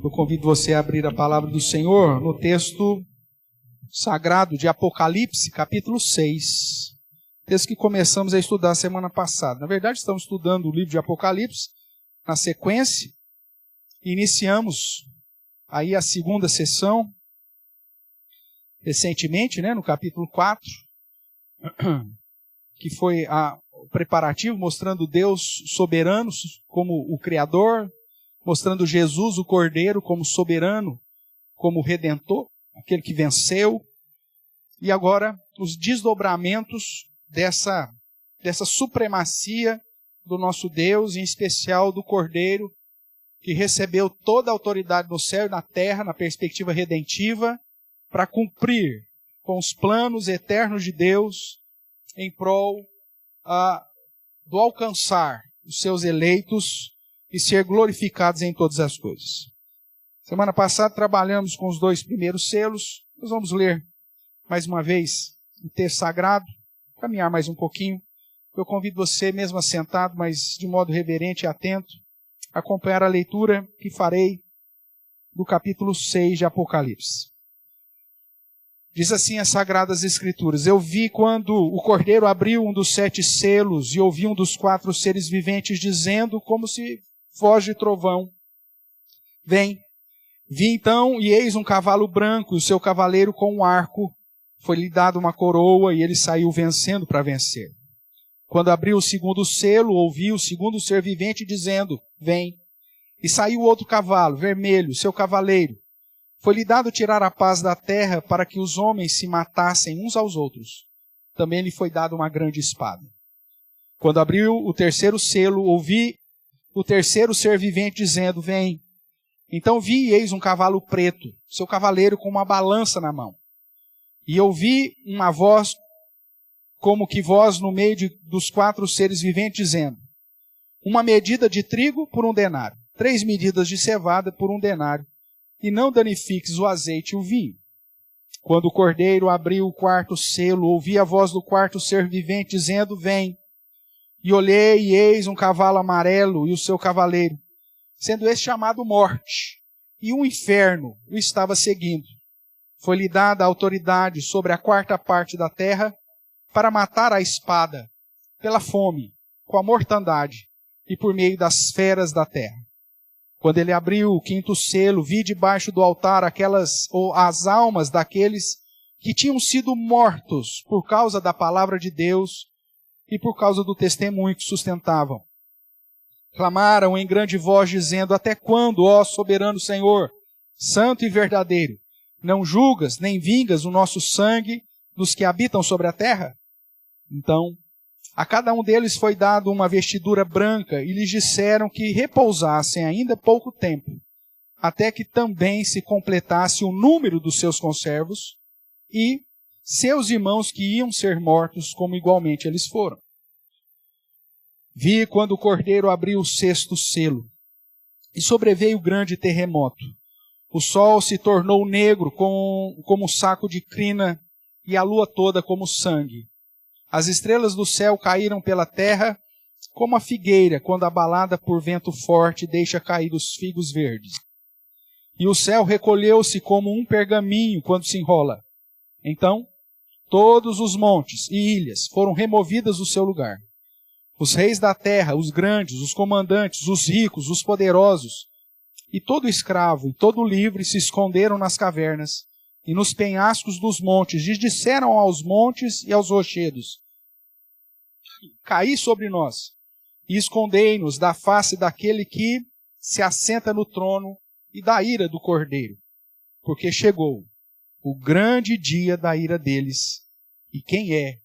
Eu convido você a abrir a palavra do Senhor no texto sagrado de Apocalipse, capítulo 6. Texto que começamos a estudar semana passada. Na verdade, estamos estudando o livro de Apocalipse na sequência. Iniciamos aí a segunda sessão, recentemente, no capítulo 4, que foi o preparativo, mostrando Deus soberano como o Criador, mostrando Jesus, o Cordeiro, como soberano, como Redentor, aquele que venceu. E agora, os desdobramentos dessa supremacia do nosso Deus, em especial do Cordeiro, que recebeu toda a autoridade no céu e na terra, na perspectiva redentiva, para cumprir com os planos eternos de Deus em prol do alcançar os seus eleitos e ser glorificados em todas as coisas. Semana passada trabalhamos com os 2 primeiros selos. Nós vamos ler mais uma vez o texto sagrado, caminhar mais um pouquinho. Eu convido você, mesmo assentado, mas de modo reverente e atento, a acompanhar a leitura que farei do capítulo 6 de Apocalipse. Diz assim as Sagradas Escrituras: Eu vi quando o Cordeiro abriu um dos 7 selos e ouvi um dos 4 seres viventes dizendo, como se voz de trovão: Vem. Vi então, e eis um cavalo branco, e o seu cavaleiro com um arco. Foi-lhe dado uma coroa, e ele saiu vencendo para vencer. Quando abriu o segundo selo, ouvi o segundo ser vivente dizendo: Vem. E saiu outro cavalo, vermelho, seu cavaleiro. Foi-lhe dado tirar a paz da terra para que os homens se matassem uns aos outros. Também lhe foi dada uma grande espada. Quando abriu o terceiro selo, ouvi o terceiro ser vivente dizendo: Vem. Então vi e eis um cavalo preto, seu cavaleiro com uma balança na mão. E ouvi uma voz, como que voz no meio dos 4 seres viventes, dizendo: Uma medida de trigo por 1 denário, 3 medidas de cevada por 1 denário, e não danifiques o azeite e o vinho. Quando o Cordeiro abriu o 4º selo, ouvi a voz do 4º ser vivente dizendo: Vem. E olhei e eis um cavalo amarelo e o seu cavaleiro, sendo esse chamado Morte, e um inferno o estava seguindo. Foi-lhe dada a autoridade sobre a 4ª parte da terra para matar a espada, pela fome, com a mortandade e por meio das feras da terra. Quando ele abriu o 5º selo, vi debaixo do altar as almas daqueles que tinham sido mortos por causa da palavra de Deus e por causa do testemunho que sustentavam. Clamaram em grande voz, dizendo: Até quando, ó soberano Senhor, santo e verdadeiro, não julgas nem vingas o nosso sangue dos que habitam sobre a terra? Então, a cada um deles foi dado uma vestidura branca e lhes disseram que repousassem ainda pouco tempo, até que também se completasse o número dos seus conservos e seus irmãos que iam ser mortos, como igualmente eles foram. Vi quando o Cordeiro abriu o 6º selo, e sobreveio grande terremoto. O sol se tornou negro como saco de crina, e a lua toda como sangue. As estrelas do céu caíram pela terra, como a figueira, quando abalada por vento forte deixa cair os figos verdes. E o céu recolheu-se como um pergaminho quando se enrola. Então, todos os montes e ilhas foram removidas do seu lugar. Os reis da terra, os grandes, os comandantes, os ricos, os poderosos, e todo escravo e todo livre se esconderam nas cavernas e nos penhascos dos montes, e disseram aos montes e aos rochedos: Caí sobre nós, e escondei-nos da face daquele que se assenta no trono e da ira do Cordeiro, porque chegou o grande dia da ira deles, e quem é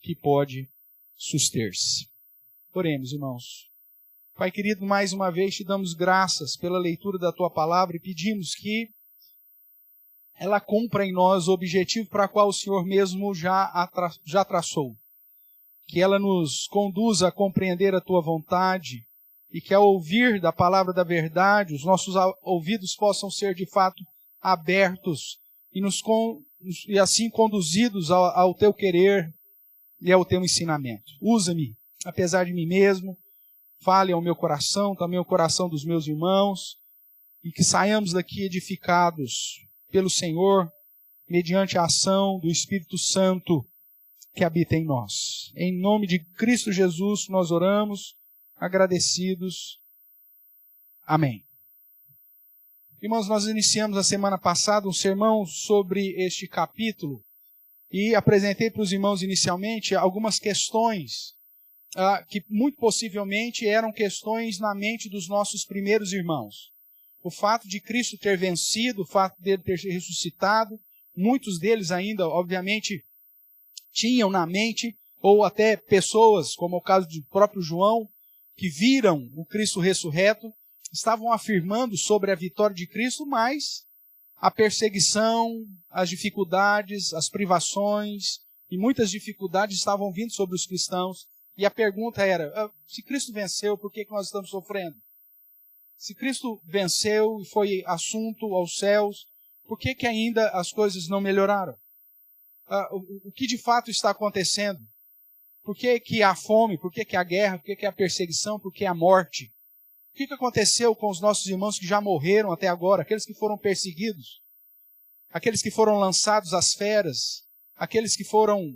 que pode suster-se? Oremos, irmãos. Pai querido, mais uma vez te damos graças pela leitura da tua palavra e pedimos que ela cumpra em nós o objetivo para o qual o Senhor mesmo já traçou. Que ela nos conduza a compreender a tua vontade e que ao ouvir da palavra da verdade, os nossos ouvidos possam ser de fato abertos e assim conduzidos ao teu querer e ao teu ensinamento. Usa-me, apesar de mim mesmo, fale ao meu coração, também ao coração dos meus irmãos, e que saiamos daqui edificados pelo Senhor, mediante a ação do Espírito Santo que habita em nós. Em nome de Cristo Jesus, nós oramos, agradecidos. Amém. Irmãos, nós iniciamos a semana passada um sermão sobre este capítulo e apresentei para os irmãos inicialmente algumas questões que muito possivelmente eram questões na mente dos nossos primeiros irmãos. O fato de Cristo ter vencido, o fato dele ter ressuscitado, muitos deles ainda, obviamente, tinham na mente, ou até pessoas, como o caso do próprio João, que viram o Cristo ressurreto, estavam afirmando sobre a vitória de Cristo, mas a perseguição, as dificuldades, as privações e muitas dificuldades estavam vindo sobre os cristãos. E a pergunta era, se Cristo venceu, por que nós estamos sofrendo? Se Cristo venceu e foi assunto aos céus, por que ainda as coisas não melhoraram? O que de fato está acontecendo? Por que há fome? Por que há guerra? Por que há perseguição? Por que há morte? O que aconteceu com os nossos irmãos que já morreram até agora? Aqueles que foram perseguidos? Aqueles que foram lançados às feras? Aqueles que foram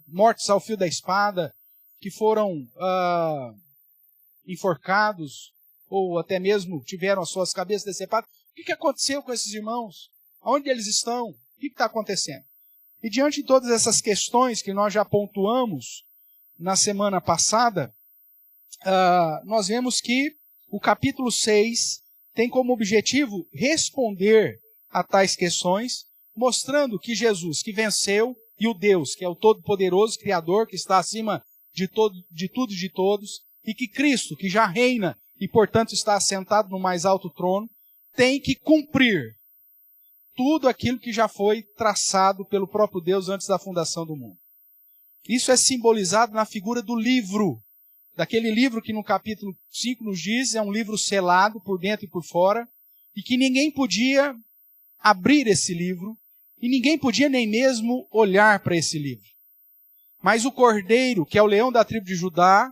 mortos ao fio da espada? Que foram enforcados? Ou até mesmo tiveram as suas cabeças decepadas? O que aconteceu com esses irmãos? Onde eles estão? O que está acontecendo? E diante de todas essas questões que nós já pontuamos na semana passada, nós vemos que o capítulo 6 tem como objetivo responder a tais questões, mostrando que Jesus, que venceu, e o Deus, que é o Todo-Poderoso, Criador, que está acima de tudo e de todos, e que Cristo, que já reina e, portanto, está assentado no mais alto trono, tem que cumprir tudo aquilo que já foi traçado pelo próprio Deus antes da fundação do mundo. Isso é simbolizado na figura do livro, daquele livro que no capítulo 5 nos diz, é um livro selado por dentro e por fora, e que ninguém podia abrir esse livro, e ninguém podia nem mesmo olhar para esse livro. Mas o Cordeiro, que é o leão da tribo de Judá,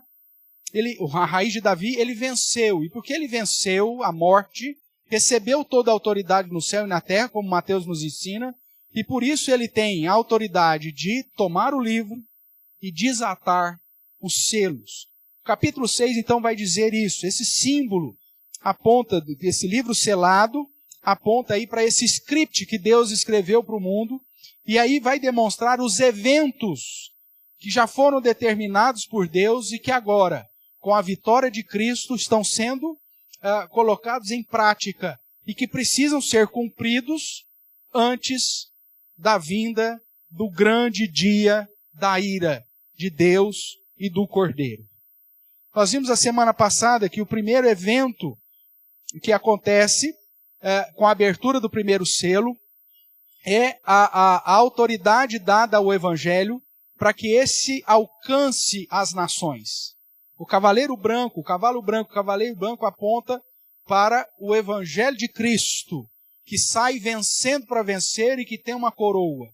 a raiz de Davi, ele venceu. E porque ele venceu a morte, recebeu toda a autoridade no céu e na terra, como Mateus nos ensina, e por isso ele tem a autoridade de tomar o livro e desatar os selos. O capítulo 6, então, vai dizer isso. Esse símbolo aponta, esse livro selado, aponta aí para esse script que Deus escreveu para o mundo, e aí vai demonstrar os eventos que já foram determinados por Deus e que agora, com a vitória de Cristo, estão sendo colocados em prática e que precisam ser cumpridos antes da vinda do grande dia da ira de Deus e do Cordeiro. Nós vimos a semana passada que o primeiro evento que acontece com a abertura do primeiro selo é a autoridade dada ao Evangelho para que esse alcance as nações. O cavalo branco aponta para o Evangelho de Cristo, que sai vencendo para vencer e que tem uma coroa.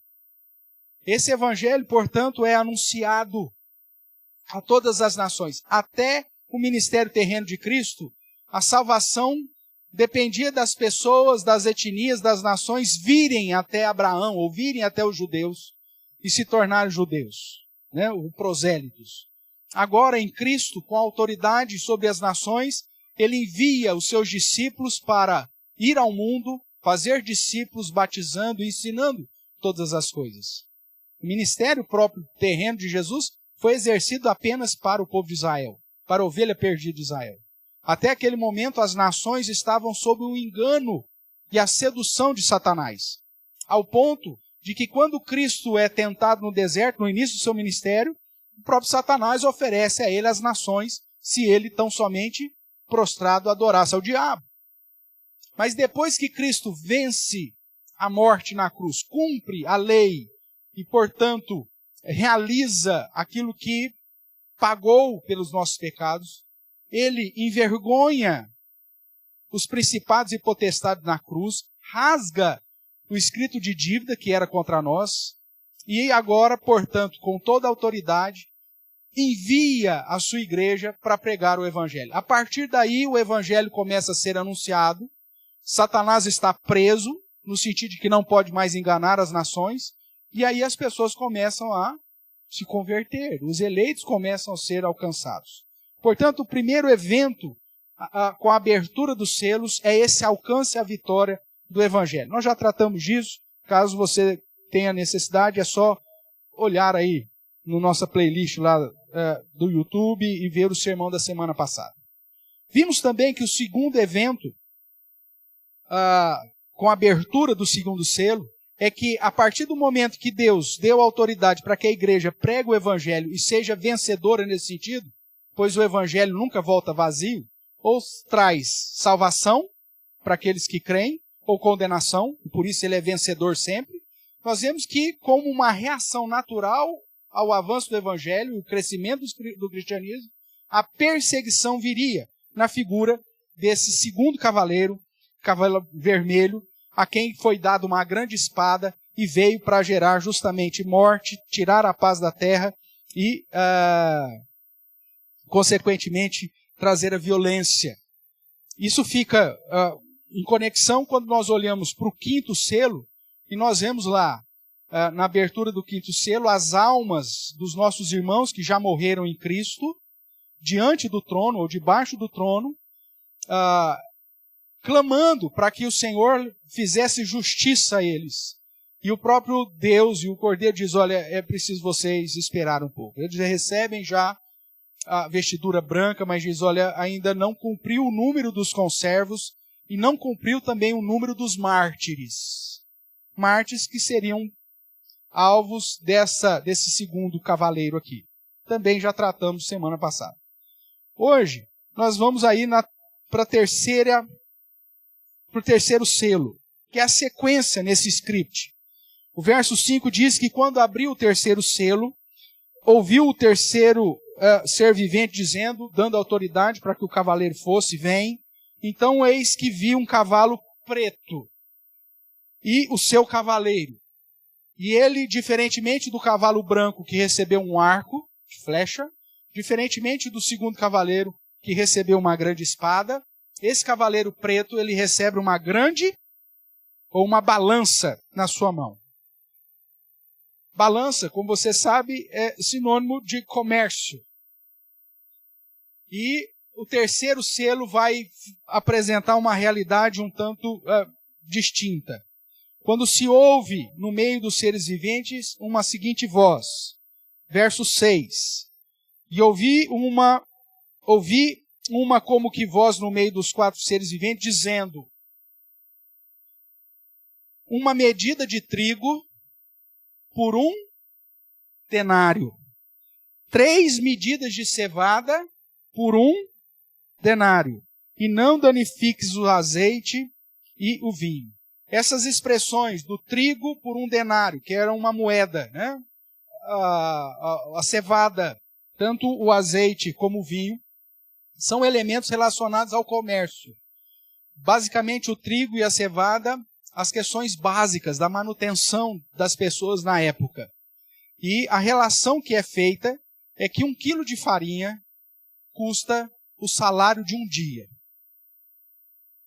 Esse Evangelho, portanto, é anunciado a todas as nações. Até o ministério terreno de Cristo, a salvação dependia das pessoas, das etnias, das nações virem até Abraão, ou virem até os judeus e se tornarem judeus, os prosélitos. Agora, em Cristo, com a autoridade sobre as nações, ele envia os seus discípulos para ir ao mundo, fazer discípulos, batizando e ensinando todas as coisas. O ministério próprio terreno de Jesus foi exercido apenas para o povo de Israel, para a ovelha perdida de Israel. Até aquele momento, as nações estavam sob o engano e a sedução de Satanás, ao ponto de que quando Cristo é tentado no deserto, no início do seu ministério, o próprio Satanás oferece a ele as nações, se ele tão somente prostrado adorasse ao diabo. Mas depois que Cristo vence a morte na cruz, cumpre a lei e, portanto, realiza aquilo que pagou pelos nossos pecados, ele envergonha os principados e potestades na cruz, rasga o escrito de dívida que era contra nós, e agora, portanto, com toda a autoridade, envia a sua igreja para pregar o Evangelho. A partir daí, o Evangelho começa a ser anunciado Satanás está preso, no sentido de que não pode mais enganar as nações, e aí as pessoas começam a se converter, os eleitos começam a ser alcançados. Portanto, o primeiro evento com a abertura dos selos é esse alcance à vitória do Evangelho. Nós já tratamos disso, caso você tenha necessidade, é só olhar aí no nossa playlist lá do YouTube e ver o sermão da semana passada. Vimos também que o segundo evento, com a abertura do segundo selo, é que a partir do momento que Deus deu autoridade para que a igreja pregue o Evangelho e seja vencedora nesse sentido, pois o Evangelho nunca volta vazio, ou traz salvação para aqueles que creem, ou condenação, e por isso ele é vencedor sempre, nós vemos que, como uma reação natural ao avanço do Evangelho e o crescimento do cristianismo, a perseguição viria na figura desse segundo cavaleiro vermelho, a quem foi dada uma grande espada e veio para gerar justamente morte, tirar a paz da terra e, consequentemente, trazer a violência. Isso fica em conexão quando nós olhamos para o quinto selo e nós vemos lá, na abertura do quinto selo, as almas dos nossos irmãos que já morreram em Cristo, diante do trono ou debaixo do trono, clamando para que o Senhor fizesse justiça a eles. E o próprio Deus e o Cordeiro diz, olha, é preciso vocês esperar um pouco. Eles recebem já a vestidura branca, mas diz, olha, ainda não cumpriu o número dos conservos e não cumpriu também o número dos mártires. Mártires que seriam alvos desse segundo cavaleiro aqui. Também já tratamos semana passada. Hoje, nós vamos aí para o terceiro selo, que é a sequência nesse script. O verso 5 diz que quando abriu o terceiro selo, ouviu o terceiro ser vivente dizendo, dando autoridade para que o cavaleiro fosse, vem. Então eis que vi um cavalo preto e o seu cavaleiro. E ele, diferentemente do cavalo branco que recebeu um arco de flecha, diferentemente do segundo cavaleiro que recebeu uma grande espada, esse cavaleiro preto, ele recebe uma grande ou uma balança na sua mão. Balança, como você sabe, é sinônimo de comércio. E o terceiro selo vai apresentar uma realidade um tanto distinta. Quando se ouve no meio dos seres viventes uma seguinte voz, verso 6, e ouvi uma como que voz no meio dos quatro seres viventes, dizendo, uma medida de trigo por 1 denário, 3 medidas de cevada por 1 denário, e não danifiques o azeite e o vinho. Essas expressões do trigo por 1 denário, que era uma moeda, né? A cevada, tanto o azeite como o vinho, são elementos relacionados ao comércio. Basicamente, o trigo e a cevada, as questões básicas da manutenção das pessoas na época. E a relação que é feita é que 1 quilo de farinha custa o salário de um dia.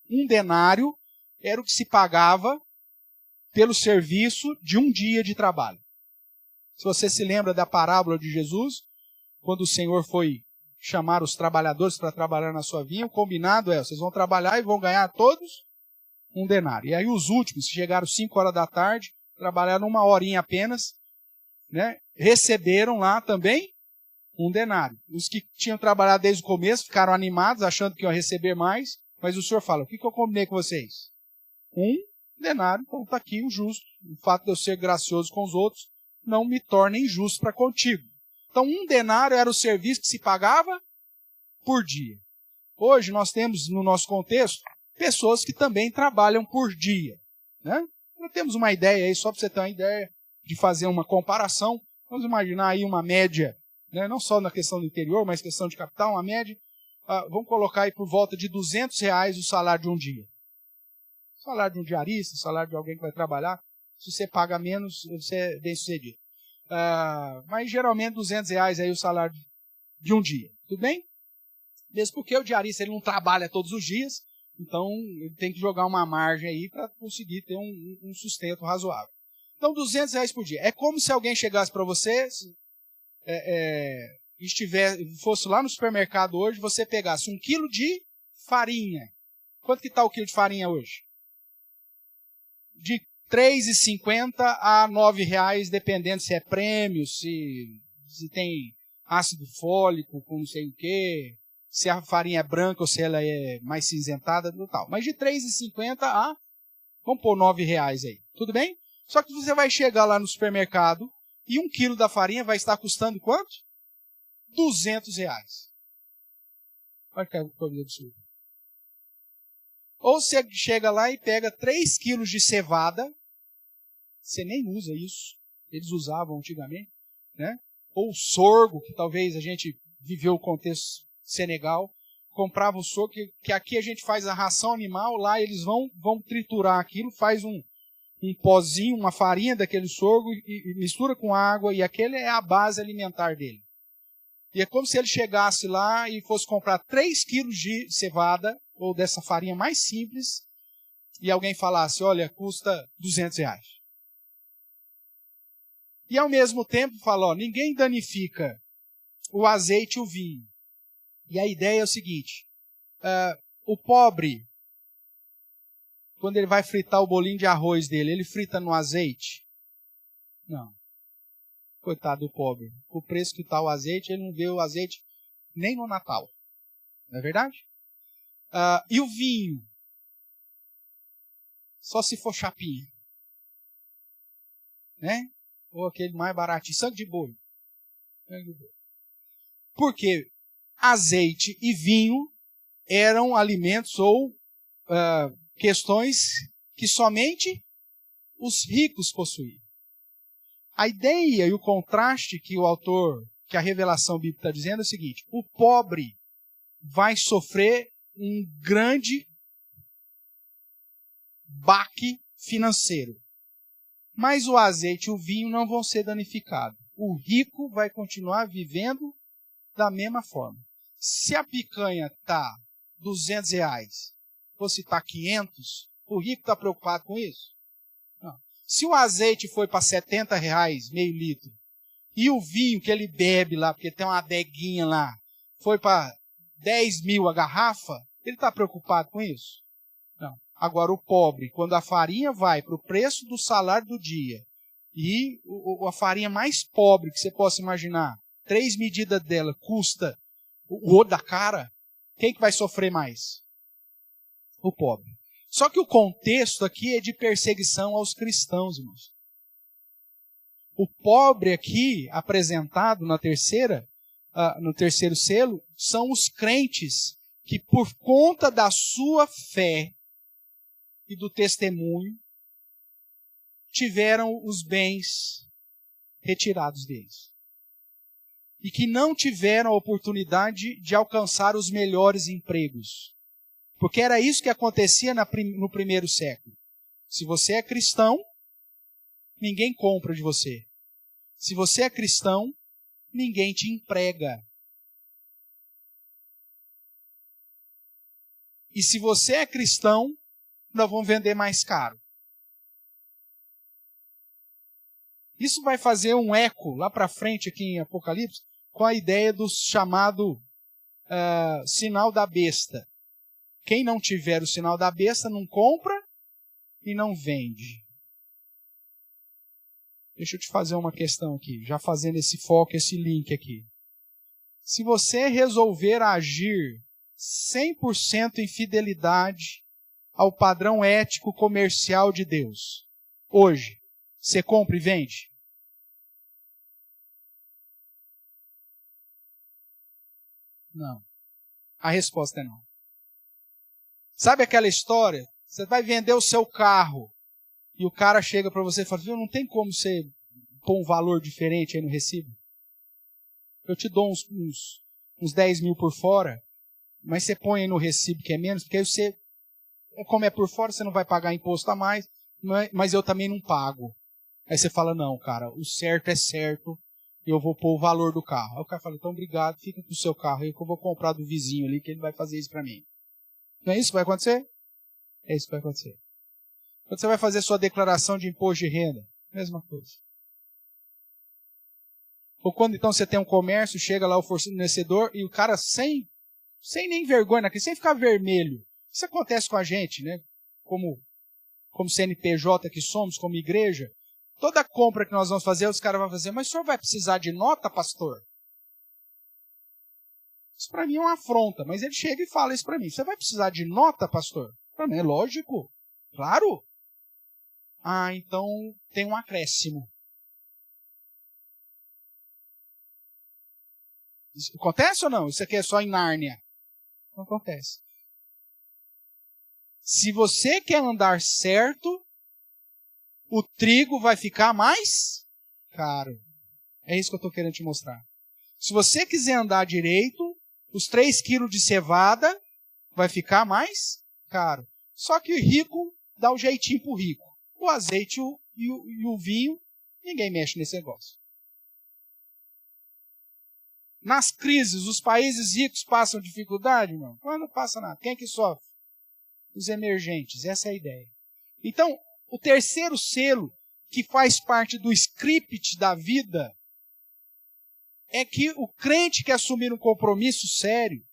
1 denário era o que se pagava pelo serviço de um dia de trabalho. Se você se lembra da parábola de Jesus, quando o Senhor foi chamar os trabalhadores para trabalhar na sua vinha, o combinado é, vocês vão trabalhar e vão ganhar todos 1 denário. E aí os últimos, que chegaram 5 horas da tarde, trabalharam 1 horinha apenas, né, receberam lá também 1 denário. Os que tinham trabalhado desde o começo ficaram animados, achando que iam receber mais, mas o Senhor fala, o que eu combinei com vocês? 1 denário, então está aqui o justo. O fato de eu ser gracioso com os outros não me torna injusto para contigo. Então 1 denário era o serviço que se pagava por dia. Hoje nós temos no nosso contexto pessoas que também trabalham por dia, né? Nós temos uma ideia aí, só para você ter uma ideia de fazer uma comparação, vamos imaginar aí uma média, né? Não só na questão do interior, mas questão de capital, uma média, vamos colocar aí por volta de R$200 o salário de um dia. O salário de um diarista, o salário de alguém que vai trabalhar, se você paga menos, você é bem sucedido. Mas geralmente R$200 aí o salário de um dia, tudo bem? Mesmo porque o diarista ele não trabalha todos os dias, Então, ele tem que jogar uma margem aí para conseguir ter um sustento razoável. Então, R$200 por dia. É como se alguém chegasse para você, fosse lá no supermercado hoje, você pegasse 1 quilo de farinha. Quanto que está o quilo de farinha hoje? De R$3,50 a R$9, dependendo se é prêmio, se tem ácido fólico, com não sei o quê, se a farinha é branca ou se ela é mais cinzentada, tal. Mas de R$3,50 a, vamos pôr R$9 aí, tudo bem? Só que você vai chegar lá no supermercado e 1 quilo da farinha vai estar custando quanto? R$200. Olha que coisa absurda. Ou você chega lá e pega 3 quilos de cevada, você nem usa isso, eles usavam antigamente, né? Ou sorgo, que talvez a gente viveu o contexto Senegal, comprava o sorgo, que aqui a gente faz a ração animal, lá eles vão triturar aquilo, faz um pozinho, uma farinha daquele sorgo e mistura com água, e aquele é a base alimentar dele. E é como se ele chegasse lá e fosse comprar 3 quilos de cevada, ou dessa farinha mais simples, e alguém falasse, olha, custa R$200. E ao mesmo tempo fala, ó, ninguém danifica o azeite e o vinho. E a ideia é o seguinte, o pobre, quando ele vai fritar o bolinho de arroz dele, ele frita no azeite? Não. Coitado do pobre. O preço que está o azeite, ele não vê o azeite nem no Natal. Não é verdade? E o vinho? Só se for chapinha. Né? Ou aquele mais baratinho, sangue de boi. Porque azeite e vinho eram alimentos ou questões que somente os ricos possuíam. A ideia e o contraste que o autor, que a revelação bíblica está dizendo é o seguinte, o pobre vai sofrer um grande baque financeiro. Mas o azeite e o vinho não vão ser danificados. O rico vai continuar vivendo da mesma forma. Se a picanha está R$200, você está 500, o rico está preocupado com isso? Não. Se o azeite foi para R$70, meio litro, e o vinho que ele bebe lá, porque tem uma adeguinha lá, foi para 10 mil a garrafa, ele está preocupado com isso? Não. Agora, o pobre, quando a farinha vai para o preço do salário do dia, e a farinha mais pobre que você possa imaginar, 3 medidas dela custa o olho da cara, quem que vai sofrer mais? O pobre. Só que o contexto aqui é de perseguição aos cristãos, irmãos. O pobre aqui, apresentado no terceiro selo, são os crentes que, por conta da sua fé e do testemunho, tiveram os bens retirados deles. E que não tiveram a oportunidade de alcançar os melhores empregos. Porque era isso que acontecia no primeiro século. Se você é cristão, ninguém compra de você. Se você é cristão, ninguém te emprega. E se você é cristão, nós vamos vender mais caro. Isso vai fazer um eco lá para frente aqui em Apocalipse com a ideia do chamado sinal da besta. Quem não tiver o sinal da besta não compra e não vende. Deixa eu te fazer uma questão aqui, já fazendo esse foco, esse link aqui. Se você resolver agir 100% em fidelidade ao padrão ético comercial de Deus, hoje, você compra e vende? Não. A resposta é não. Sabe aquela história? Você vai vender o seu carro e o cara chega para você e fala, viu, não tem como você pôr um valor diferente aí no recibo? Eu te dou uns 10 mil por fora, mas você põe aí no recibo que é menos, porque aí você, como é por fora, você não vai pagar imposto a mais, mas eu também não pago. Aí você fala, não, cara, o certo é certo, eu vou pôr o valor do carro. Aí o cara fala, então obrigado, fica com o seu carro aí que eu vou comprar do vizinho ali, que ele vai fazer isso para mim. Não é isso que vai acontecer? É isso que vai acontecer. Quando você vai fazer sua declaração de imposto de renda, mesma coisa. Ou quando então você tem um comércio, chega lá o fornecedor e o cara sem nem vergonha, sem ficar vermelho. Isso acontece com a gente, né? Como CNPJ que somos, como igreja. Toda compra que nós vamos fazer, os caras vão fazer, mas o senhor vai precisar de nota, pastor? Isso para mim é uma afronta, mas ele chega e fala isso para mim. Você vai precisar de nota, pastor? Para mim é lógico. Claro. Ah, então tem um acréscimo. Isso acontece ou não? Isso aqui é só em Nárnia. Não acontece. Se você quer andar certo, o trigo vai ficar mais caro. É isso que eu estou querendo te mostrar. Se você quiser andar direito, os 3 quilos de cevada vai ficar mais caro. Só que o rico dá o jeitinho pro rico. O azeite e o vinho, ninguém mexe nesse negócio. Nas crises, os países ricos passam dificuldade, irmão? Mas não passa nada. Quem é que sofre? Os emergentes. Essa é a ideia. Então, o terceiro selo, que faz parte do script da vida, é que o crente que assumir um compromisso sério,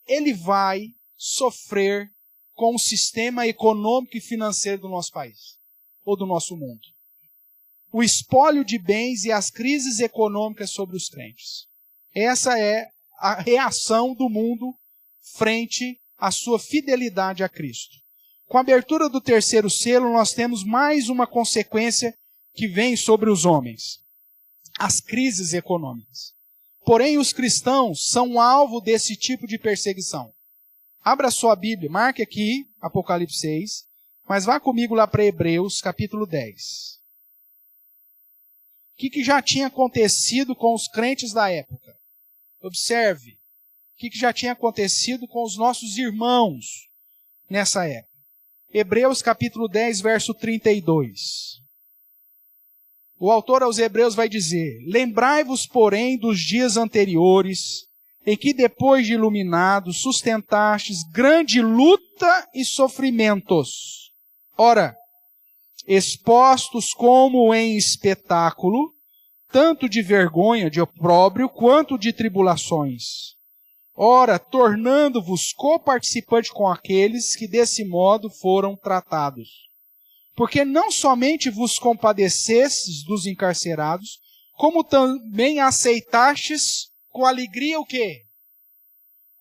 ele vai sofrer com o sistema econômico e financeiro do nosso país, ou do nosso mundo. O espólio de bens e as crises econômicas sobre os crentes. Essa é a reação do mundo frente à sua fidelidade a Cristo. Com a abertura do terceiro selo, nós temos mais uma consequência que vem sobre os homens. As crises econômicas. Porém, os cristãos são alvo desse tipo de perseguição. Abra sua Bíblia, marque aqui, Apocalipse 6, mas vá comigo lá para Hebreus, capítulo 10. O que já tinha acontecido com os crentes da época? Observe, o que já tinha acontecido com os nossos irmãos nessa época. Hebreus, capítulo 10, verso 32. O autor aos Hebreus vai dizer: lembrai-vos, porém, dos dias anteriores, em que depois de iluminados, sustentastes grande luta e sofrimentos. Ora, expostos como em espetáculo, tanto de vergonha, de opróbrio, quanto de tribulações. Ora, tornando-vos coparticipantes com aqueles que desse modo foram tratados. Porque não somente vos compadecestes dos encarcerados, como também aceitastes com alegria o quê?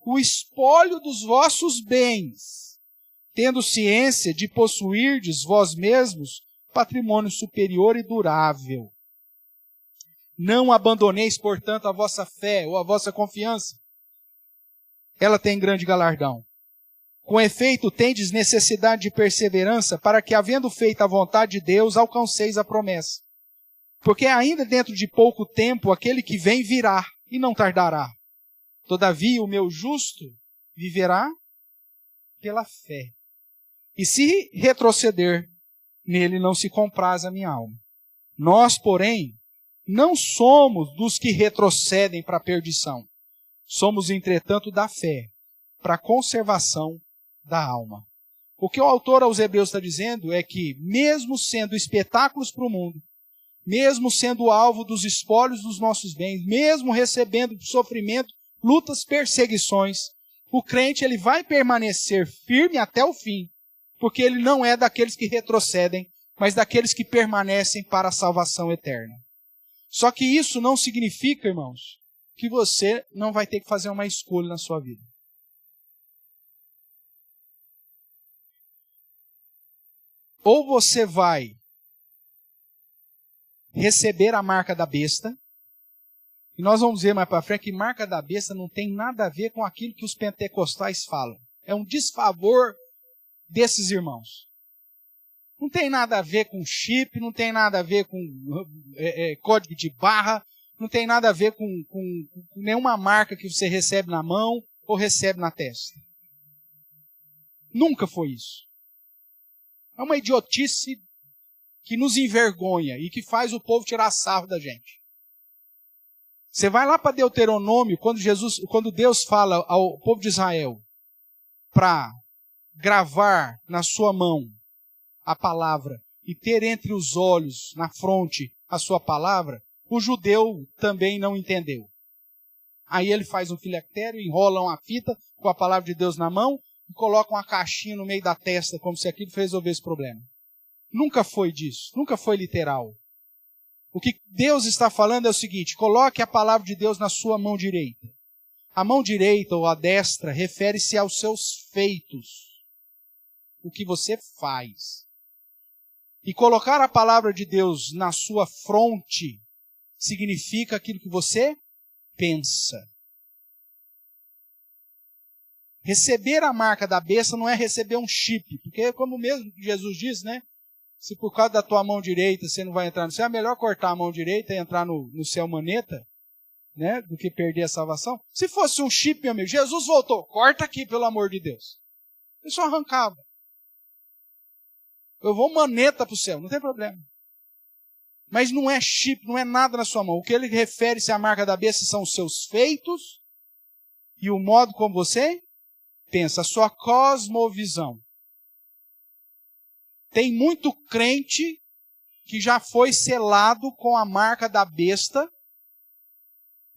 O espólio dos vossos bens, tendo ciência de possuirdes vós mesmos patrimônio superior e durável. Não abandoneis, portanto, a vossa fé ou a vossa confiança. Ela tem grande galardão. Com efeito, tendes necessidade de perseverança, para que, havendo feito a vontade de Deus, alcanceis a promessa. Porque ainda dentro de pouco tempo, aquele que vem virá, e não tardará. Todavia, o meu justo viverá pela fé. E se retroceder, nele não se compraz a minha alma. Nós, porém, não somos dos que retrocedem para a perdição. Somos, entretanto, da fé, para a conservação da alma. O que o autor aos Hebreus está dizendo é que, mesmo sendo espetáculos para o mundo, mesmo sendo alvo dos espólios dos nossos bens, mesmo recebendo sofrimento, lutas, perseguições, o crente ele vai permanecer firme até o fim, porque ele não é daqueles que retrocedem, mas daqueles que permanecem para a salvação eterna. Só que isso não significa, irmãos, que você não vai ter que fazer uma escolha na sua vida. Ou você vai receber a marca da besta, e nós vamos ver mais para frente que marca da besta não tem nada a ver com aquilo que os pentecostais falam. É um desfavor desses irmãos. Não tem nada a ver com chip, não tem nada a ver com código de barra, não tem nada a ver com nenhuma marca que você recebe na mão ou recebe na testa. Nunca foi isso. É uma idiotice que nos envergonha e que faz o povo tirar sarro da gente. Você vai lá para Deuteronômio, quando Deus fala ao povo de Israel para gravar na sua mão a palavra e ter entre os olhos, na fronte, a sua palavra, o judeu também não entendeu. Aí ele faz um filactério, enrola uma fita com a palavra de Deus na mão e coloca uma caixinha no meio da testa, como se aquilo resolvesse esse problema. Nunca foi disso, nunca foi literal. O que Deus está falando é o seguinte: coloque a palavra de Deus na sua mão direita. A mão direita ou a destra refere-se aos seus feitos, o que você faz. E colocar a palavra de Deus na sua fronte significa aquilo que você pensa. Receber a marca da besta não é receber um chip, porque como mesmo Jesus disse, né? Se por causa da tua mão direita você não vai entrar no céu, é melhor cortar a mão direita e entrar no céu maneta, né? Do que perder a salvação. Se fosse um chip, meu amigo, Jesus voltou, corta aqui, pelo amor de Deus. Eu só arrancava. Eu vou maneta para o céu, não tem problema. Mas não é chip, não é nada na sua mão. O que ele refere-se à marca da besta são os seus feitos e o modo como você pensa, a sua cosmovisão. Tem muito crente que já foi selado com a marca da besta,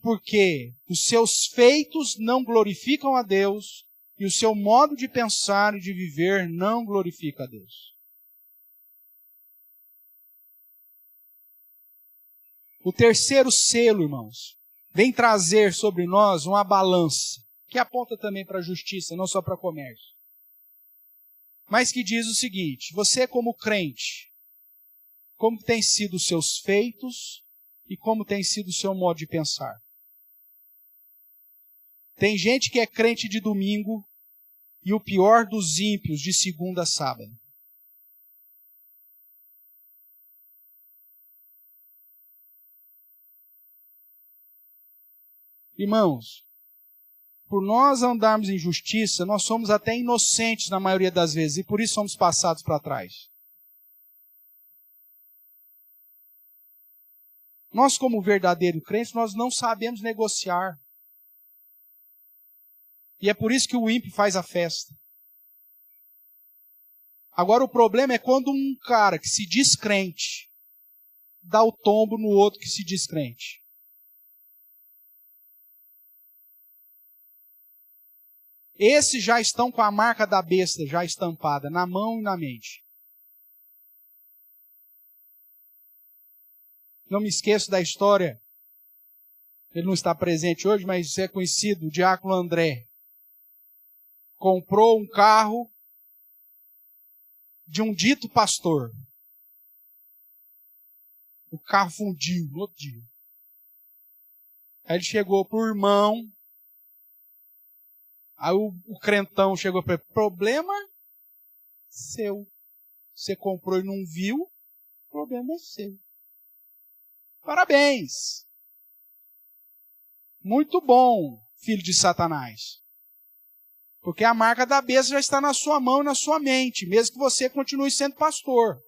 porque os seus feitos não glorificam a Deus e o seu modo de pensar e de viver não glorifica a Deus. O terceiro selo, irmãos, vem trazer sobre nós uma balança, que aponta também para a justiça, não só para comércio. Mas que diz o seguinte: você como crente, como tem sido os seus feitos e como tem sido o seu modo de pensar? Tem gente que é crente de domingo e o pior dos ímpios de segunda a sábado. Irmãos, por nós andarmos em justiça, nós somos até inocentes na maioria das vezes e por isso somos passados para trás. Nós, como verdadeiros crentes, nós não sabemos negociar. E é por isso que o ímpio faz a festa. Agora o problema é quando um cara que se diz crente dá o tombo no outro que se diz crente. Esses já estão com a marca da besta já estampada na mão e na mente. Não me esqueço da história, ele não está presente hoje, mas é conhecido, o diácono André. Comprou um carro de um dito pastor. O carro fundiu no outro dia. Aí ele chegou pro irmão. Aí o crentão chegou para ele: problema seu. Você comprou e não viu, o problema é seu. Parabéns. Muito bom, filho de Satanás. Porque a marca da besta já está na sua mão e na sua mente, mesmo que você continue sendo pastor.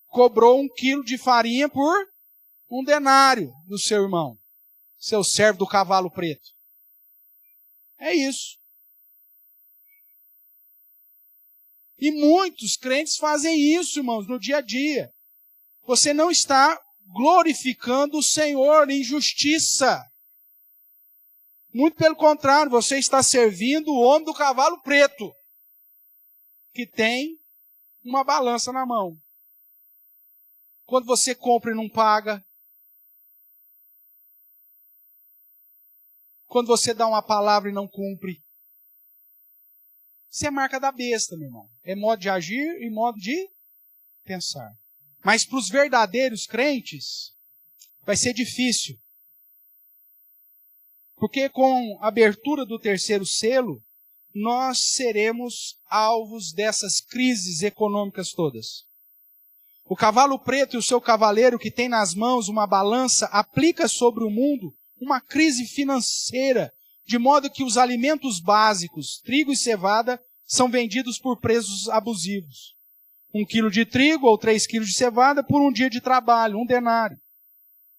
Cobrou 1 quilo de farinha por 1 denário do seu irmão, seu servo do cavalo preto. É isso. E muitos crentes fazem isso, irmãos, no dia a dia. Você não está glorificando o Senhor em justiça. Muito pelo contrário, você está servindo o homem do cavalo preto, que tem uma balança na mão. Quando você compra e não paga. Quando você dá uma palavra e não cumpre. Isso é marca da besta, meu irmão. É modo de agir e modo de pensar. Mas para os verdadeiros crentes, vai ser difícil. Porque com a abertura do terceiro selo, nós seremos alvos dessas crises econômicas todas. O cavalo preto e o seu cavaleiro, que tem nas mãos uma balança, aplica sobre o mundo uma crise financeira, de modo que os alimentos básicos, trigo e cevada, são vendidos por preços abusivos. 1 quilo de trigo ou 3 quilos de cevada por 1 dia de trabalho, 1 denário.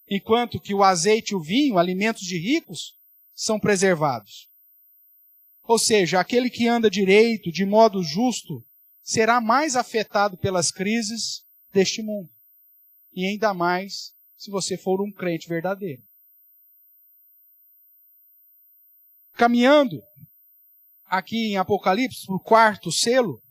Enquanto que o azeite e o vinho, alimentos de ricos, são preservados. Ou seja, aquele que anda direito, de modo justo, será mais afetado pelas crises deste mundo. E ainda mais se você for um crente verdadeiro. Caminhando aqui em Apocalipse, para o quarto selo,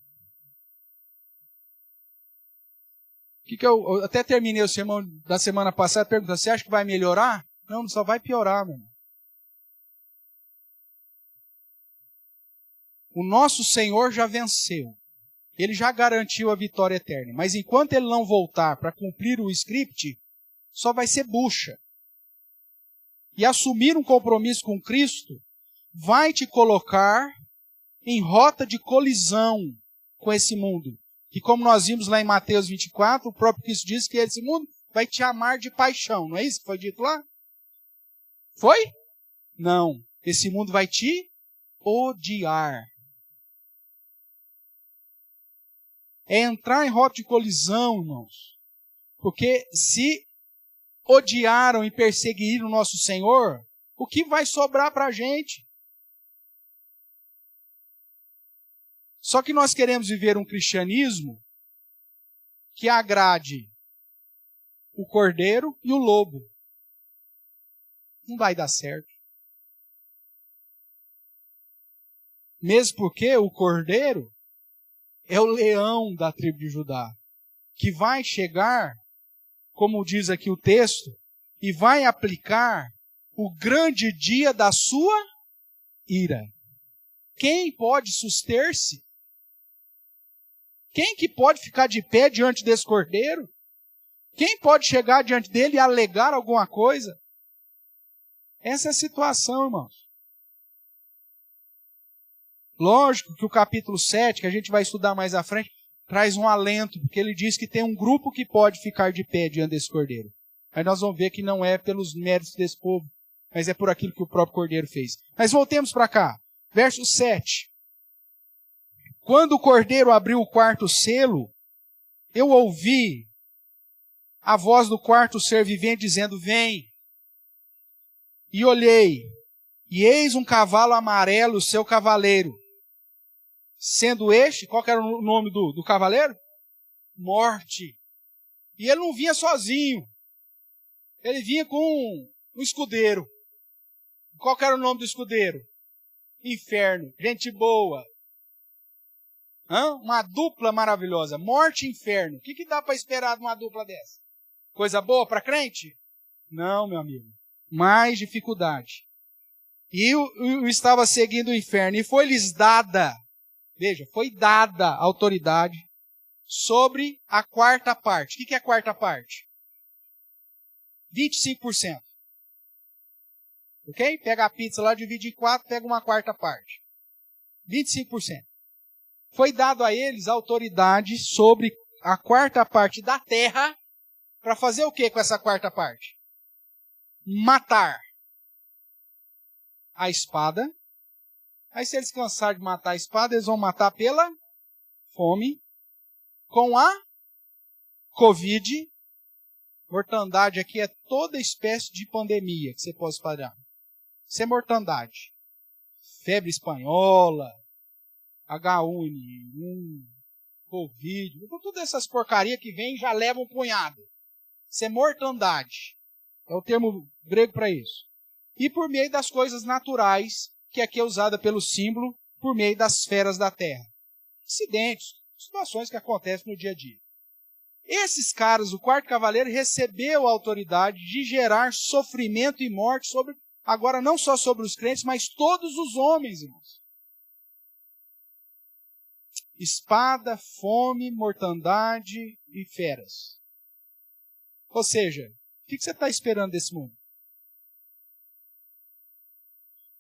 eu até terminei o sermão da semana passada perguntando, você acha que vai melhorar? Não, só vai piorar, meu irmão. O nosso Senhor já venceu. Ele já garantiu a vitória eterna. Mas enquanto ele não voltar para cumprir o script, só vai ser bucha. E assumir um compromisso com Cristo vai te colocar em rota de colisão com esse mundo. E como nós vimos lá em Mateus 24, o próprio Cristo disse que esse mundo vai te amar de paixão. Não é isso que foi dito lá? Foi? Não. Esse mundo vai te odiar. É entrar em rota de colisão, irmãos. Porque se odiaram e perseguiram o nosso Senhor, o que vai sobrar para a gente? Só que nós queremos viver um cristianismo que agrade o cordeiro e o lobo. Não vai dar certo. Mesmo porque o cordeiro é o leão da tribo de Judá, que vai chegar, como diz aqui o texto, e vai aplicar o grande dia da sua ira. Quem pode suster-se? Quem que pode ficar de pé diante desse cordeiro? Quem pode chegar diante dele e alegar alguma coisa? Essa é a situação, irmãos. Lógico que o capítulo 7, que a gente vai estudar mais à frente, traz um alento, porque ele diz que tem um grupo que pode ficar de pé diante desse cordeiro. Aí nós vamos ver que não é pelos méritos desse povo, mas é por aquilo que o próprio cordeiro fez. Mas voltemos para cá. Verso 7. Quando o cordeiro abriu o quarto selo, eu ouvi a voz do quarto ser vivente dizendo, vem. E olhei, e eis um cavalo amarelo, seu cavaleiro. Sendo este, qual que era o nome do cavaleiro? Morte. E ele não vinha sozinho. Ele vinha com um escudeiro. Qual que era o nome do escudeiro? Inferno. Gente boa. Uma dupla maravilhosa. Morte e inferno. O que dá para esperar de uma dupla dessa? Coisa boa para crente? Não, meu amigo. Mais dificuldade. E eu estava seguindo o inferno. E foi-lhes dada, veja, foi dada a autoridade sobre a quarta parte. O que é a quarta parte? 25%. Ok? Pega a pizza lá, divide em 4, pega uma quarta parte. 25%. Foi dado a eles a autoridade sobre a quarta parte da terra para fazer o que com essa quarta parte? Matar. A espada. Aí se eles cansarem de matar a espada, eles vão matar pela fome, com a Covid. Mortandade aqui é toda espécie de pandemia que você pode espalhar. Isso é mortandade. Febre espanhola, H1N1, Covid, todas essas porcarias que vêm já levam um punhado. Isso é mortandade. É o termo grego para isso. E por meio das coisas naturais, que aqui é usada pelo símbolo, por meio das feras da terra. Acidentes, situações que acontecem no dia a dia. Esses caras, o quarto cavaleiro, recebeu a autoridade de gerar sofrimento e morte sobre, agora não só sobre os crentes, mas todos os homens, irmãos. Espada, fome, mortandade e feras. Ou seja, o que você está esperando desse mundo?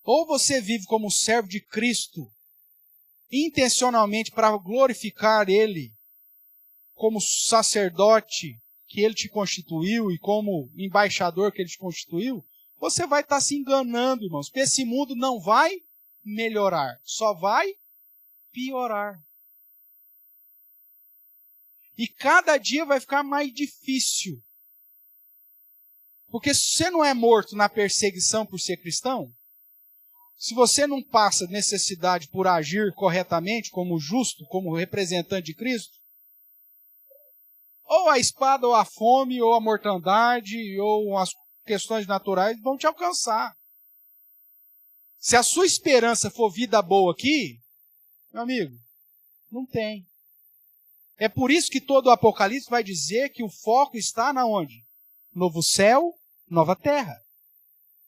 Ou você vive como servo de Cristo, intencionalmente para glorificar Ele, como sacerdote que Ele te constituiu e como embaixador que Ele te constituiu, você vai estar se enganando, irmãos, porque esse mundo não vai melhorar, só vai piorar. E cada dia vai ficar mais difícil. Porque se você não é morto na perseguição por ser cristão, Se você não passa necessidade por agir corretamente, como justo, como representante de Cristo, ou a espada, ou a fome, ou a mortandade, ou as questões naturais vão te alcançar. Se a sua esperança for vida boa aqui, meu amigo, não tem. É por isso que todo o Apocalipse vai dizer que o foco está na onde? Novo céu, nova terra.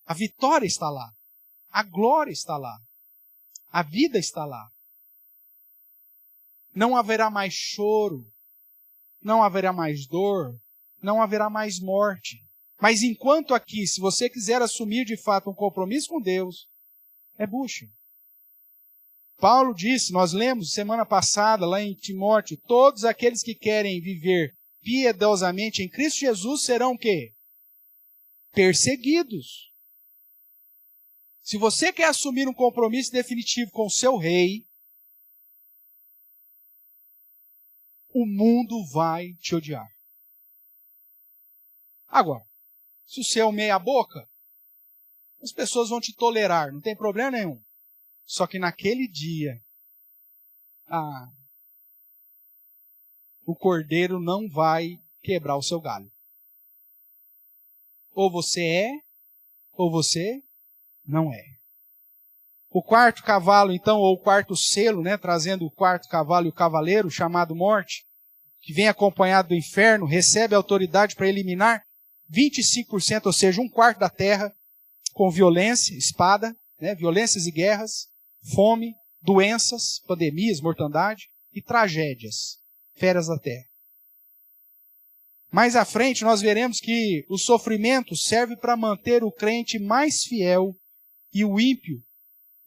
A vitória está lá. A glória está lá. A vida está lá. Não haverá mais choro. Não haverá mais dor. Não haverá mais morte. Mas enquanto aqui, se você quiser assumir de fato um compromisso com Deus, é bucha. Paulo disse, nós lemos semana passada lá em Timóteo, todos aqueles que querem viver piedosamente em Cristo Jesus serão o quê? Perseguidos. Se você quer assumir um compromisso definitivo com o seu rei, o mundo vai te odiar. Agora, se o seu meia boca, as pessoas vão te tolerar, não tem problema nenhum. Só que naquele dia, o cordeiro não vai quebrar o seu galho. Ou você é, ou você não é. O quarto cavalo, então, ou o quarto selo, né, trazendo o quarto cavalo e o cavaleiro, chamado morte, que vem acompanhado do inferno, recebe a autoridade para eliminar 25%, ou seja, um quarto da terra, com violência, espada, né, violências e guerras, fome, doenças, pandemias, mortandade e tragédias, feras da terra. Mais à frente nós veremos que o sofrimento serve para manter o crente mais fiel e o ímpio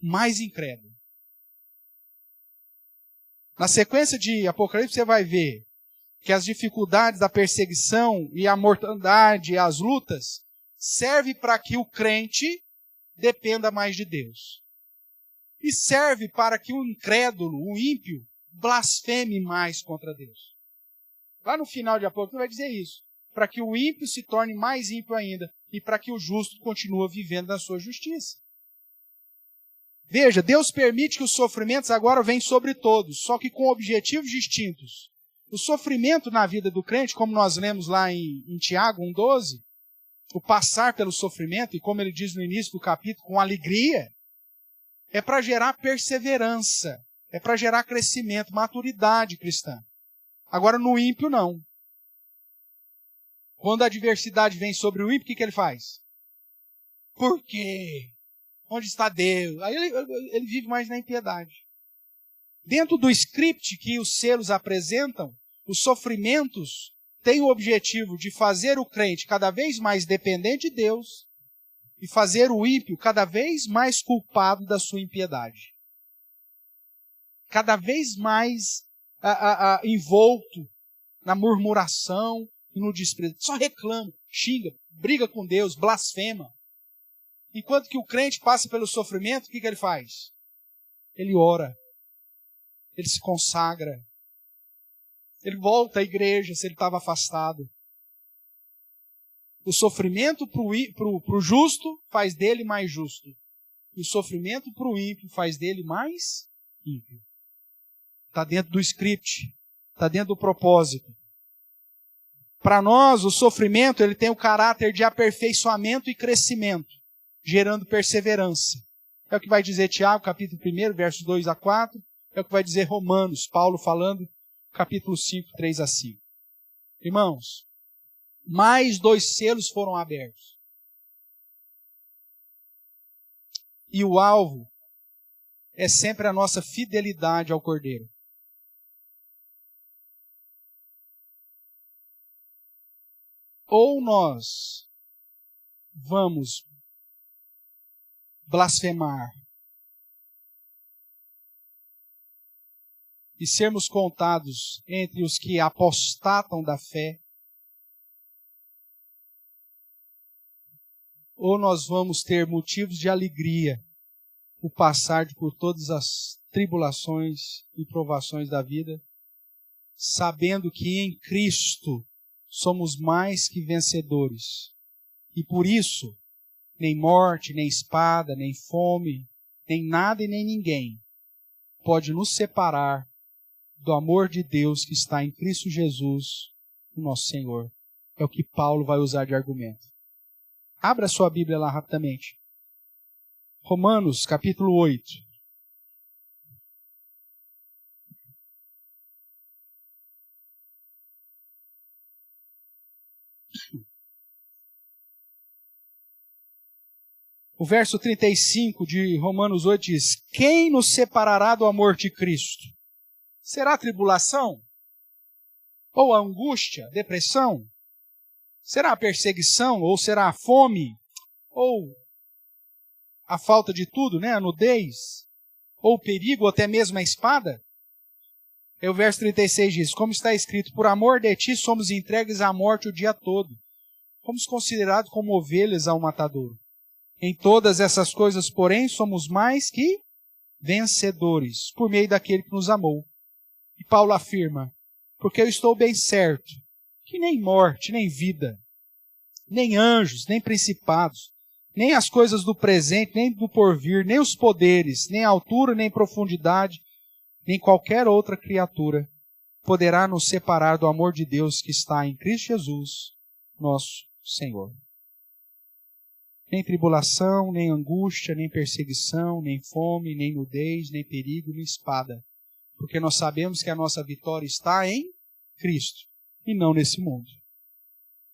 mais incrédulo. Na sequência de Apocalipse você vai ver que as dificuldades da perseguição e a mortandade e as lutas servem para que o crente dependa mais de Deus. E serve para que o incrédulo, o ímpio, blasfeme mais contra Deus. Lá no final de Apocalipse vai dizer isso. Para que o ímpio se torne mais ímpio ainda. E para que o justo continue vivendo na sua justiça. Veja, Deus permite que os sofrimentos agora venham sobre todos, só que com objetivos distintos. O sofrimento na vida do crente, como nós lemos lá em Tiago 1,12, o passar pelo sofrimento, e como ele diz no início do capítulo, com alegria, é para gerar perseverança, é para gerar crescimento, maturidade cristã. Agora, no ímpio, não. Quando a adversidade vem sobre o ímpio, o que ele faz? Por quê? Onde está Deus? Aí ele vive mais na impiedade. Dentro do script que os selos apresentam, os sofrimentos têm o objetivo de fazer o crente cada vez mais dependente de Deus e fazer o ímpio cada vez mais culpado da sua impiedade. Cada vez mais envolto na murmuração e no desprezo. Só reclama, xinga, briga com Deus, blasfema. Enquanto que o crente passa pelo sofrimento, o que ele faz? Ele ora. Ele se consagra. Ele volta à igreja se ele estava afastado. O sofrimento para o justo faz dele mais justo. E o sofrimento para o ímpio faz dele mais ímpio. Está dentro do script. Está dentro do propósito. Para nós, o sofrimento ele tem o caráter de aperfeiçoamento e crescimento, gerando perseverança. É o que vai dizer Tiago, capítulo 1, versos 2 a 4. É o que vai dizer Romanos, Paulo falando, capítulo 5, 3 a 5. Irmãos, mais 2 selos foram abertos. E o alvo é sempre a nossa fidelidade ao Cordeiro. Ou nós vamos blasfemar e sermos contados entre os que apostatam da fé, ou nós vamos ter motivos de alegria por passar por todas as tribulações e provações da vida, sabendo que em Cristo somos mais que vencedores. E por isso, nem morte, nem espada, nem fome, nem nada e nem ninguém pode nos separar do amor de Deus que está em Cristo Jesus, o nosso Senhor. É o que Paulo vai usar de argumento. Abra sua Bíblia lá rapidamente. Romanos, capítulo 8. O verso 35 de Romanos 8 diz: quem nos separará do amor de Cristo? Será a tribulação? Ou a angústia, depressão? Será a perseguição? Ou será a fome? Ou a falta de tudo, a nudez? Ou o perigo, ou até mesmo a espada? E o verso 36 diz: como está escrito, por amor de ti somos entregues à morte o dia todo. Fomos considerados como ovelhas ao matadouro. Em todas essas coisas, porém, somos mais que vencedores, por meio daquele que nos amou. E Paulo afirma: porque eu estou bem certo que nem morte, nem vida, nem anjos, nem principados, nem as coisas do presente, nem do porvir, nem os poderes, nem altura, nem profundidade, nem qualquer outra criatura poderá nos separar do amor de Deus que está em Cristo Jesus, nosso Senhor. Nem tribulação, nem angústia, nem perseguição, nem fome, nem nudez, nem perigo, nem espada. Porque nós sabemos que a nossa vitória está em Cristo e não nesse mundo.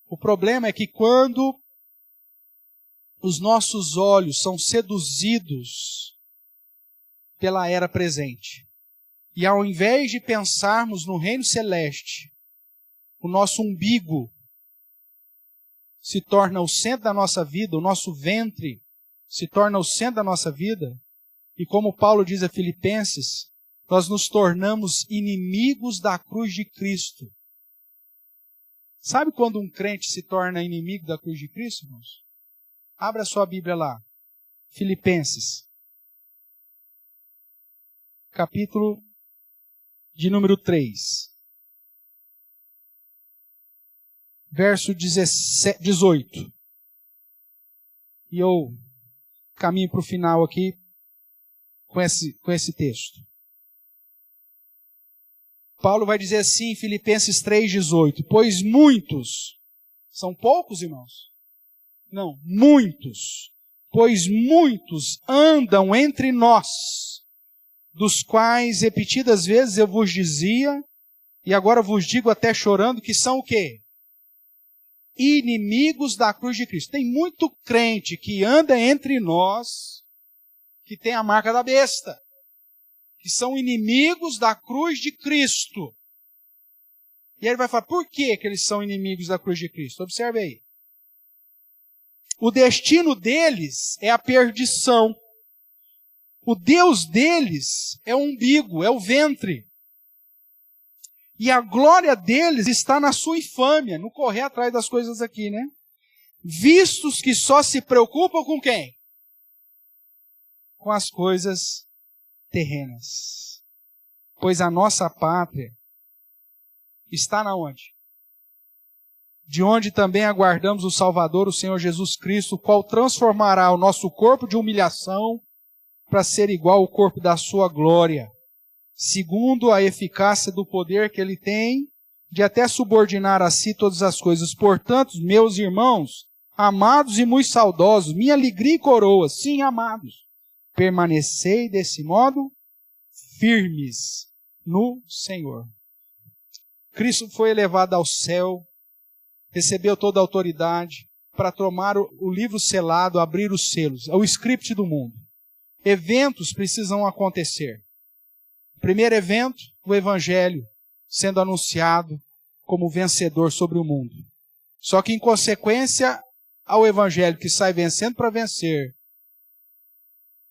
O problema é que quando os nossos olhos são seduzidos pela era presente, e ao invés de pensarmos no reino celeste, o nosso umbigo se torna o centro da nossa vida, o nosso ventre se torna o centro da nossa vida, e como Paulo diz a Filipenses, nós nos tornamos inimigos da cruz de Cristo. Sabe quando um crente se torna inimigo da cruz de Cristo, irmãos? Abra sua Bíblia lá. Filipenses. Capítulo de número 3. Verso 18. E eu caminho para o final aqui com esse texto. Paulo vai dizer assim em Filipenses 3,18: pois muitos, são poucos, irmãos? Não, muitos. Pois muitos andam entre nós, dos quais repetidas vezes eu vos dizia, e agora vos digo até chorando, que são o quê? Inimigos da cruz de Cristo. Tem muito crente que anda entre nós, que tem a marca da besta, que são inimigos da cruz de Cristo. E ele vai falar, por que eles são inimigos da cruz de Cristo? Observe aí. O destino deles é a perdição. O Deus deles é o umbigo, é o ventre. E a glória deles está na sua infâmia, no correr atrás das coisas aqui, Vistos que só se preocupam com quem? Com as coisas terrenas. Pois a nossa pátria está na onde? De onde também aguardamos o Salvador, o Senhor Jesus Cristo, o qual transformará o nosso corpo de humilhação para ser igual ao corpo da sua glória, segundo a eficácia do poder que ele tem de até subordinar a si todas as coisas. Portanto, meus irmãos, amados e muito saudosos, minha alegria e coroa, sim, amados, permanecei desse modo firmes no Senhor. Cristo foi elevado ao céu, recebeu toda a autoridade para tomar o livro selado, abrir os selos, é o script do mundo. Eventos precisam acontecer. O primeiro evento, o Evangelho sendo anunciado como vencedor sobre o mundo. Só que em consequência ao Evangelho que sai vencendo para vencer,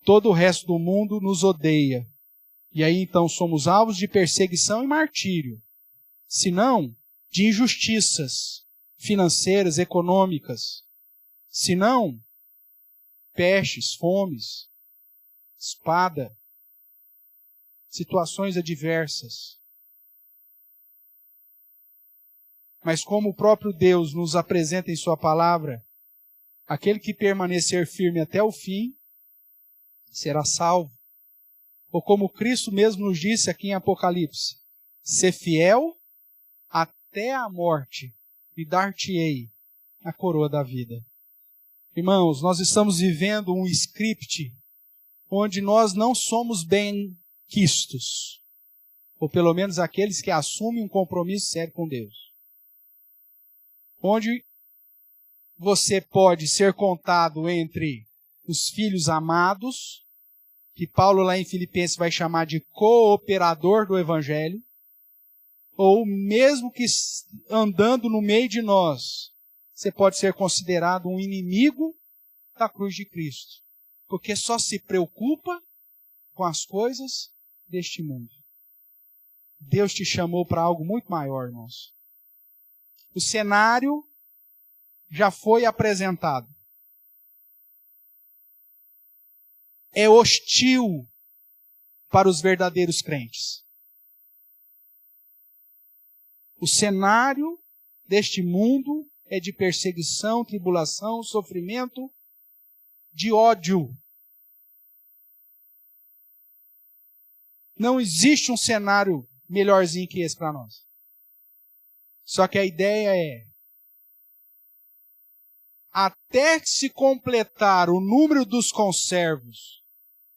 todo o resto do mundo nos odeia. E aí então somos alvos de perseguição e martírio. Se não, de injustiças financeiras, econômicas. Se não, pestes, fomes, espada, situações adversas. Mas como o próprio Deus nos apresenta em sua palavra, aquele que permanecer firme até o fim será salvo. Ou como Cristo mesmo nos disse aqui em Apocalipse, ser fiel até a morte e dar-te-ei a coroa da vida. Irmãos, nós estamos vivendo um script onde nós não somos bem-quistos, ou pelo menos aqueles que assumem um compromisso sério com Deus. Onde você pode ser contado entre os filhos amados, que Paulo lá em Filipenses vai chamar de cooperador do Evangelho, ou mesmo que andando no meio de nós, você pode ser considerado um inimigo da cruz de Cristo, porque só se preocupa com as coisas deste mundo. Deus te chamou para algo muito maior, irmãos. O cenário já foi apresentado. É hostil para os verdadeiros crentes. O cenário deste mundo é de perseguição, tribulação, sofrimento, de ódio. Não existe um cenário melhorzinho que esse para nós. Só que a ideia é, até se completar o número dos conservos,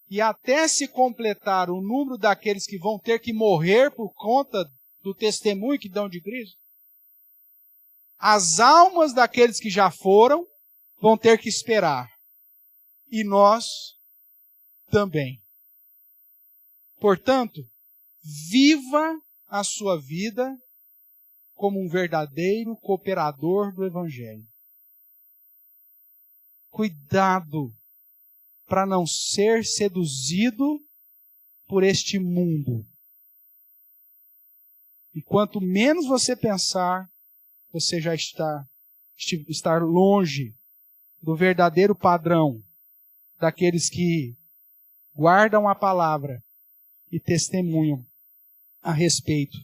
e até se completar o número daqueles que vão ter que morrer por conta do testemunho que dão de Cristo, as almas daqueles que já foram vão ter que esperar. E nós também. Portanto, viva a sua vida como um verdadeiro cooperador do Evangelho. Cuidado para não ser seduzido por este mundo. E quanto menos você pensar, você já está longe do verdadeiro padrão daqueles que guardam a palavra e testemunham a respeito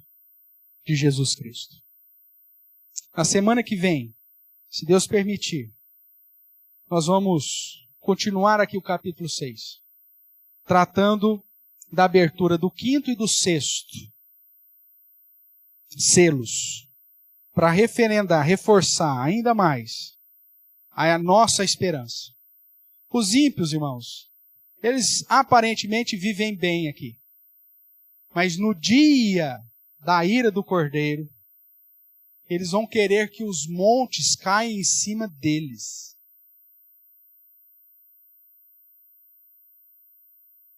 de Jesus Cristo. Na semana que vem, se Deus permitir, nós vamos continuar aqui o capítulo 6, tratando da abertura do 5º e do 6º selos, para referendar, reforçar ainda mais a nossa esperança. Os ímpios, irmãos, eles aparentemente vivem bem aqui. Mas no dia da ira do Cordeiro, eles vão querer que os montes caiam em cima deles.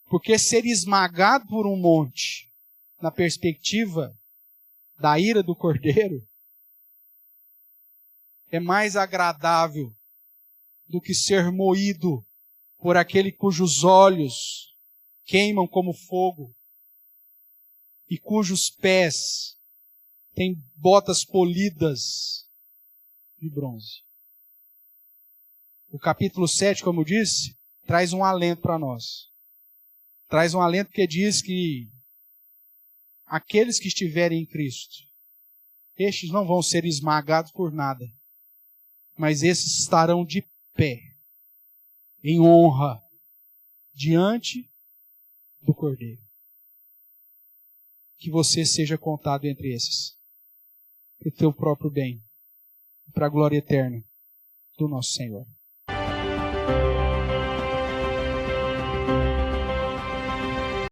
Porque ser esmagado por um monte, na perspectiva da ira do Cordeiro, é mais agradável do que ser moído por aquele cujos olhos queimam como fogo e cujos pés têm botas polidas de bronze. O capítulo 7, como eu disse, traz um alento para nós. Traz um alento que diz que aqueles que estiverem em Cristo, estes não vão ser esmagados por nada, mas esses estarão de pé, em honra, diante do Cordeiro. Que você seja contado entre esses, para o teu próprio bem, para a glória eterna do nosso Senhor.